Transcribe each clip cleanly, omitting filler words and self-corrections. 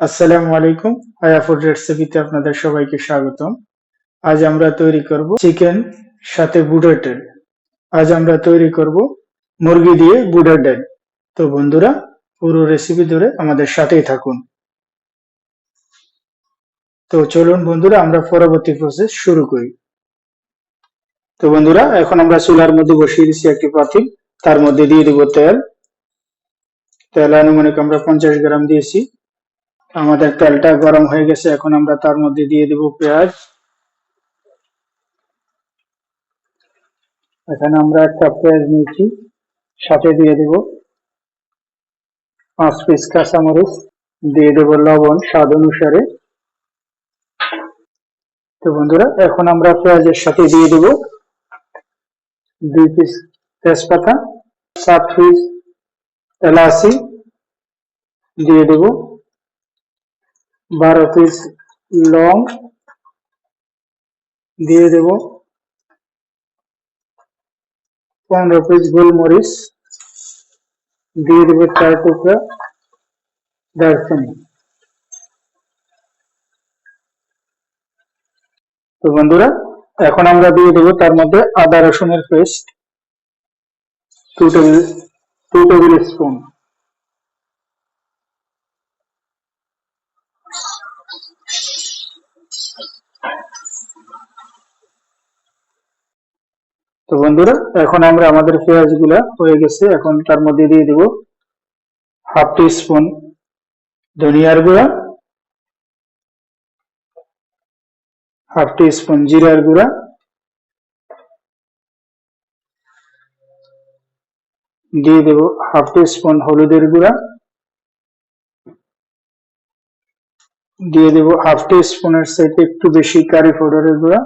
আসসালামু আলাইকুম। আয়া ফুড রেসিপিতে আপনাদের সবাইকে স্বাগতম। আজ আমরা তৈরি করব চিকেন সাথে বুটের ডাল। আজ আমরা তৈরি করব মুরগি দিয়ে বুটের ডাল। তো বন্ধুরা, পুরো রেসিপি ধরে আমাদের সাথেই থাকুন। তো চলুন বন্ধুরা, আমরা পরবর্তী প্রসেস শুরু করি। তো বন্ধুরা, এখন আমরা চুলার মধ্যে বসিয়ে দিচ্ছি একটি পাতিল। তার মধ্যে দিয়ে দিব তেল। তেল আনুমানিক আমরা 50 গ্রাম দিয়েছি। আমাদের তেলটা গরম হয়ে গেছে, এখন আমরা তার মধ্যে দিয়ে দিব পেঁয়াজ। এখানে আমরা একটা পেঁয়াজ নিয়েছি, সাথে দিয়ে দেব 5 পিস কাঁচামরিচ, দিয়ে দেব লবণ স্বাদ অনুসারে। তো বন্ধুরা, এখন আমরা পেঁয়াজের সাথে দিয়ে দেব 2 পিস তেজপাতা, 7 পিস এলাচি, দিয়ে দেব 12 পিস লং, দিয়ে দেব 15 পিস গোলমরিচ, দিয়ে দেব 4 টুকরা দারচিনি। তো বন্ধুরা, এখন আমরা দিয়ে দেব তার মধ্যে আদা রসুনের পেস্ট 2 টেবিল স্পুন। তো বন্ধুরা, এখন আমরা আমাদের পেঁয়াজ গুলা হয়ে গেছে, এখন তার মধ্যে দিয়ে দিব হাফ টি স্পুন ধনিয়ার গুঁড়া, হাফ টি স্পুন জিরার গুঁড়া, দিয়ে দেব হাফ টি স্পুন হলুদের গুঁড়া, দিয়ে দেব হাফ টি স্পুনের সাথে একটু বেশি কারি পাউডারের গুঁড়া,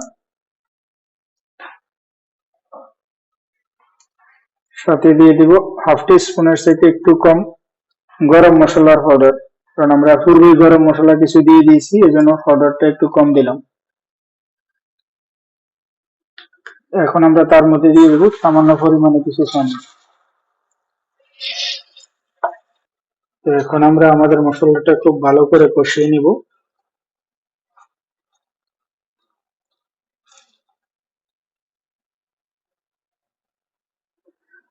সাথে দিয়ে দেব হাফ টি স্পুনের সাথে একটু কম গরম মশলার পাউডার, কারণ আমরা পূর্বে গরম মশলা কিছু দিয়ে দিয়েছি, এজন্য পাউডারটা একটু কম দিলাম। এখন আমরা তার মধ্যে দিয়ে দেব সামান্য পরিমাণে কিছু পানি। তো এখন আমরা আমাদের মশলাটা খুব ভালো করে কষিয়ে নিব।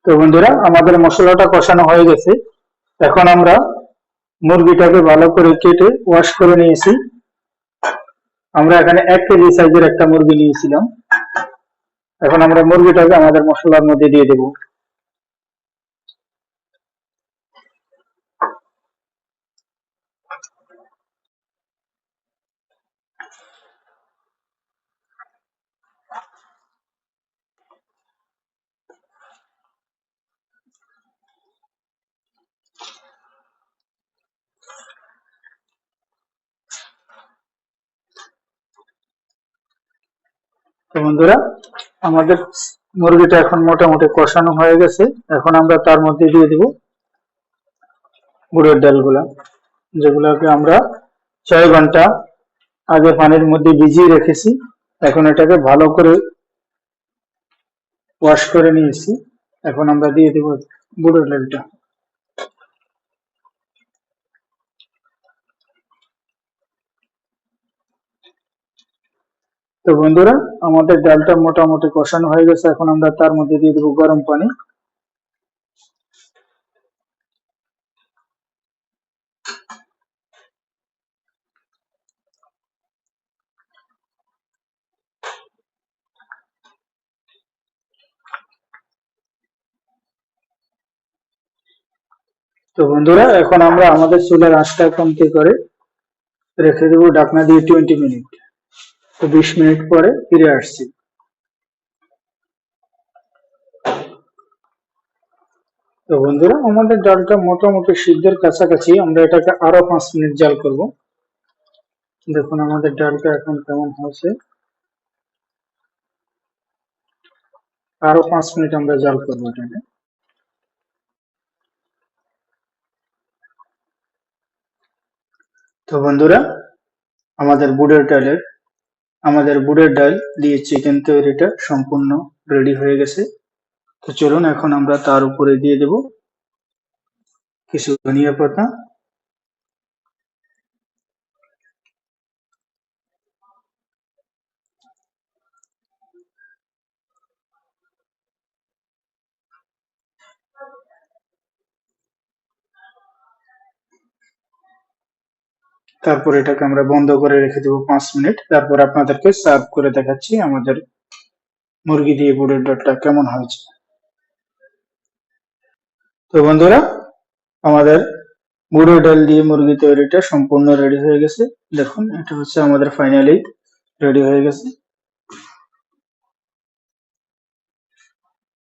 তো বন্ধুরা, আমাদের মশলাটা কষানো হয়ে গেছে, এখন আমরা মুরগিটাকে ভালো করে কেটে ওয়াশ করে নিয়েছি। আমরা এখানে 1 কেজি সাইজের একটা মুরগি নিয়েছিলাম। এখন আমরা মুরগিটাকে আমাদের মশলার মধ্যে দিয়ে দেব। তো বন্ধুরা, আমাদের মুরগিটা এখন মোটামুটি কষানো হয়ে গেছে, এখন আমরা তার মধ্যে দিয়ে দেব বুটের ডালগুলা, যেগুলোকে আমরা 6 ঘন্টা আগে পানির মধ্যে ভিজিয়ে রেখেছি। এখন এটাকে ভালো করে ওয়াশ করে নিয়েছি, এখন আমরা দিয়ে দেব বুটের ডালটা। তো বন্ধুরা, আমাদের ডালটা মোটামুটি কষানো হয়ে গেছে, এখন আমরা তার মধ্যে দিয়ে দেব গরম পানি। তো বন্ধুরা, এখন আমরা আমাদের চুলার আঁচটা কমতি করে রেখে দেবো ঢাকনা দিয়ে 20 মিনিট। তো 20 মিনিট পরে ফিরে আসছি। তো বন্ধুরা, আমাদের ডালটা মোটামুটি সিদ্ধের কাছাকাছি, আমরা এটাকে আরো 5 মিনিট জাল করব। দেখুন আমাদের ডালটা এখন কেমন হয়েছে, আরো 5 মিনিট আমরা জাল করবো এটাকে। তো বন্ধুরা, আমাদের বুটের ডাল দিয়ে চিকেন তৈরিটা সম্পূর্ণ রেডি হয়ে গেছে। তো চলুন, এখন আমরা তার উপরে দিয়ে দেব কিছু ধনিয়া পাতা, তারপর এটাকে আমরা বন্ধ করে রেখে দেবো 5 মিনিট। তারপর আপনাদেরকে সার্ভ করে দেখাচ্ছি আমাদের মুরগি দিয়ে বুটের ডালটা কেমন হয়েছে। তো বন্ধুরা, আমাদের বুটের ডাল দিয়ে মুরগি তৈরিটা সম্পূর্ণ রেডি হয়ে গেছে। দেখুন, এটা হচ্ছে আমাদের ফাইনালি রেডি হয়ে গেছে।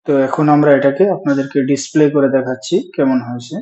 তো এখন আমরা এটাকে আপনাদেরকে ডিসপ্লে করে দেখাচ্ছি কেমন হয়েছে।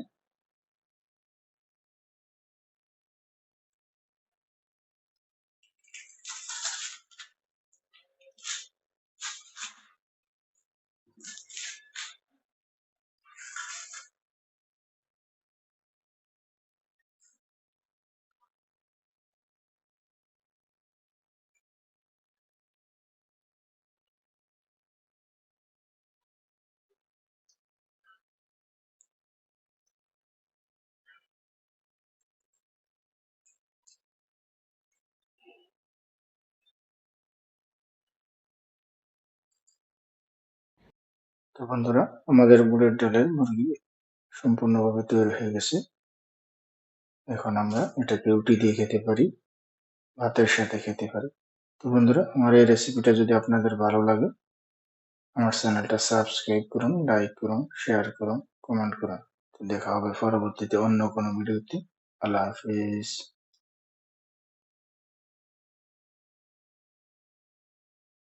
তো বন্ধুরা, আমাদের বুটের ডালের মুরগি সম্পূর্ণভাবে তৈরি হয়ে গেছে। এখন আমরা এটাকে রুটি দিয়ে খেতে পারি, ভাতের সাথে খেতে পারি। তো বন্ধুরা, আমার এই রেসিপিটা যদি আপনাদের ভালো লাগে, আমার চ্যানেলটা সাবস্ক্রাইব করুন, লাইক করুন, শেয়ার করুন, কমেন্ট করুন। তো দেখা হবে পরবর্তীতে অন্য কোনো ভিডিওতে। আল্লাহ হাফিজ।